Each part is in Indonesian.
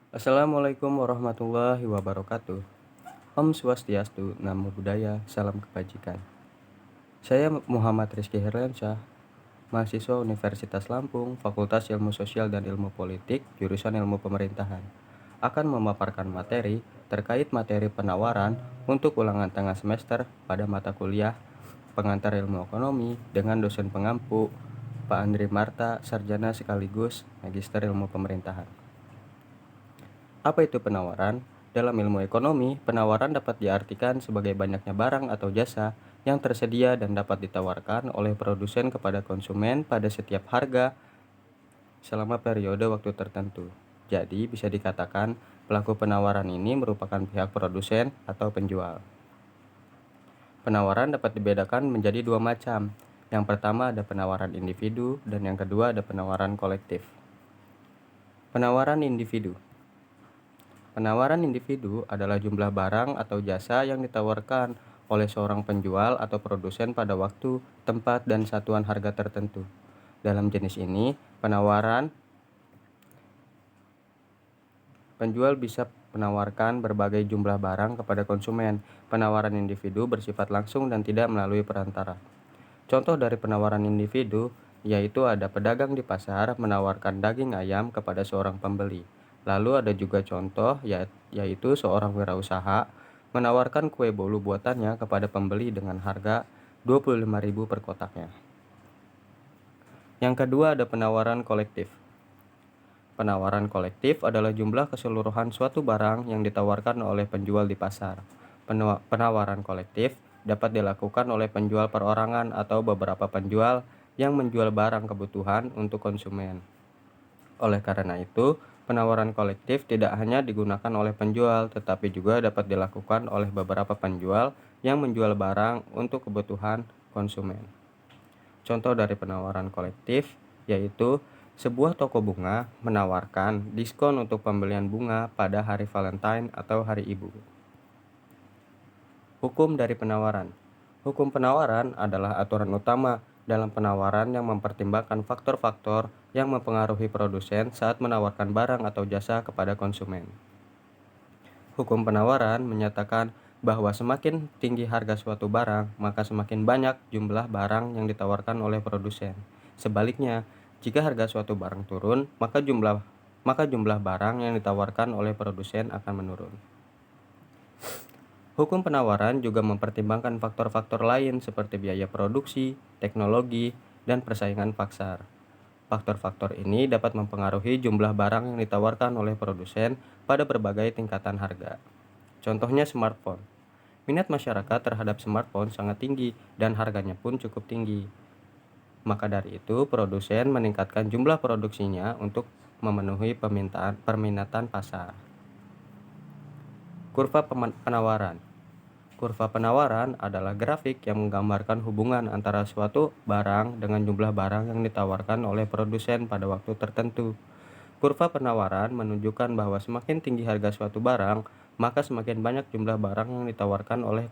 Assalamualaikum warahmatullahi wabarakatuh. Om Swastiastu, Namo Buddhaya, Salam Kebajikan. Saya Muhammad Rizky Herliansyah, mahasiswa Universitas Lampung, Fakultas Ilmu Sosial dan Ilmu Politik, jurusan Ilmu Pemerintahan, akan memaparkan materi terkait materi penawaran untuk ulangan tengah semester pada mata kuliah Pengantar Ilmu Ekonomi dengan dosen pengampu Pak Andri Marta, sarjana sekaligus Magister Ilmu Pemerintahan. Apa itu penawaran? Dalam ilmu ekonomi, penawaran dapat diartikan sebagai banyaknya barang atau jasa yang tersedia dan dapat ditawarkan oleh produsen kepada konsumen pada setiap harga selama periode waktu tertentu. Jadi, bisa dikatakan pelaku penawaran ini merupakan pihak produsen atau penjual. Penawaran dapat dibedakan menjadi dua macam. Yang pertama ada penawaran individu dan yang kedua ada penawaran kolektif. Penawaran individu. Penawaran individu adalah jumlah barang atau jasa yang ditawarkan oleh seorang penjual atau produsen pada waktu, tempat, dan satuan harga tertentu. Dalam jenis ini, penjual bisa menawarkan berbagai jumlah barang kepada konsumen. Penawaran individu bersifat langsung dan tidak melalui perantara. Contoh dari penawaran individu yaitu ada pedagang di pasar menawarkan daging ayam kepada seorang pembeli. Lalu ada juga contoh yaitu seorang wirausaha menawarkan kue bolu buatannya kepada pembeli dengan harga 25.000 per kotaknya. Yang kedua ada penawaran kolektif. Penawaran kolektif adalah jumlah keseluruhan suatu barang yang ditawarkan oleh penjual di pasar. Penawaran kolektif dapat dilakukan oleh penjual perorangan atau beberapa penjual yang menjual barang kebutuhan untuk konsumen. Oleh karena itu, penawaran kolektif tidak hanya digunakan oleh penjual, tetapi juga dapat dilakukan oleh beberapa penjual yang menjual barang untuk kebutuhan konsumen. Contoh dari penawaran kolektif yaitu sebuah toko bunga menawarkan diskon untuk pembelian bunga pada hari Valentine atau Hari Ibu. Hukum dari penawaran. Hukum penawaran adalah aturan utama dalam penawaran yang mempertimbangkan faktor-faktor yang mempengaruhi produsen saat menawarkan barang atau jasa kepada konsumen. Hukum penawaran menyatakan bahwa semakin tinggi harga suatu barang, maka semakin banyak jumlah barang yang ditawarkan oleh produsen. Sebaliknya, jika harga suatu barang turun, maka jumlah barang yang ditawarkan oleh produsen akan menurun. Hukum penawaran juga mempertimbangkan faktor-faktor lain seperti biaya produksi, teknologi, dan persaingan pasar. Faktor-faktor ini dapat mempengaruhi jumlah barang yang ditawarkan oleh produsen pada berbagai tingkatan harga. Contohnya smartphone. Minat masyarakat terhadap smartphone sangat tinggi dan harganya pun cukup tinggi. Maka dari itu, produsen meningkatkan jumlah produksinya untuk memenuhi permintaan pasar. Kurva penawaran. Kurva penawaran adalah grafik yang menggambarkan hubungan antara suatu barang dengan jumlah barang yang ditawarkan oleh produsen pada waktu tertentu. Kurva penawaran menunjukkan bahwa semakin tinggi harga suatu barang, maka semakin banyak jumlah barang yang ditawarkan oleh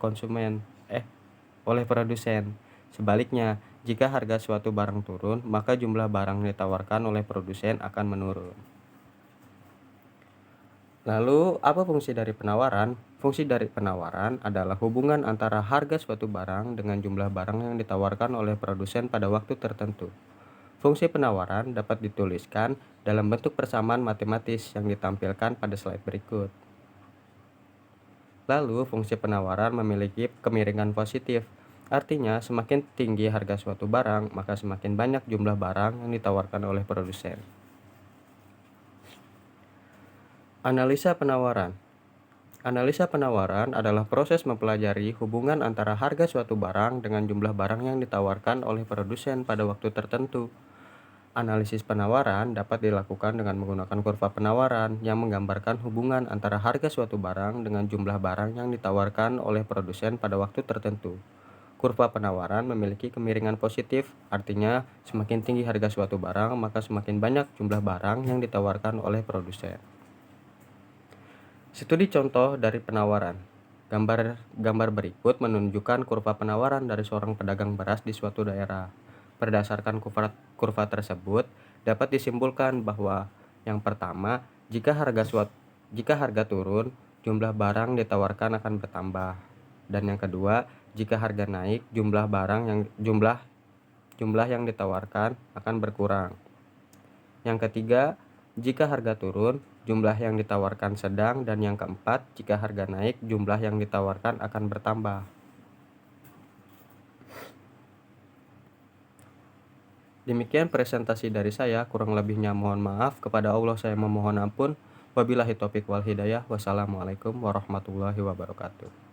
produsen. Sebaliknya, jika harga suatu barang turun, maka jumlah barang yang ditawarkan oleh produsen akan menurun. Lalu, apa fungsi dari penawaran? Fungsi dari penawaran adalah hubungan antara harga suatu barang dengan jumlah barang yang ditawarkan oleh produsen pada waktu tertentu. Fungsi penawaran dapat dituliskan dalam bentuk persamaan matematis yang ditampilkan pada slide berikut. Lalu, fungsi penawaran memiliki kemiringan positif. Artinya, semakin tinggi harga suatu barang, maka semakin banyak jumlah barang yang ditawarkan oleh produsen. Analisa penawaran. Analisa penawaran adalah proses mempelajari hubungan antara harga suatu barang dengan jumlah barang yang ditawarkan oleh produsen pada waktu tertentu. Analisis penawaran dapat dilakukan dengan menggunakan kurva penawaran yang menggambarkan hubungan antara harga suatu barang dengan jumlah barang yang ditawarkan oleh produsen pada waktu tertentu. Kurva penawaran memiliki kemiringan positif, artinya semakin tinggi harga suatu barang, maka semakin banyak jumlah barang yang ditawarkan oleh produsen. Studi contoh dari penawaran. Gambar berikut menunjukkan kurva penawaran dari seorang pedagang beras di suatu daerah. Berdasarkan kurva tersebut, dapat disimpulkan bahwa yang pertama, jika harga Jika harga turun, jumlah barang ditawarkan akan bertambah. Dan yang kedua, jika harga naik, jumlah yang ditawarkan akan berkurang. Yang ketiga, jika harga turun, jumlah yang ditawarkan sedang, dan yang keempat, jika harga naik, jumlah yang ditawarkan akan bertambah. Demikian presentasi dari saya, kurang lebihnya mohon maaf, kepada Allah saya memohon ampun. Wabillahi taufiq wal hidayah. Wassalamualaikum warahmatullahi wabarakatuh.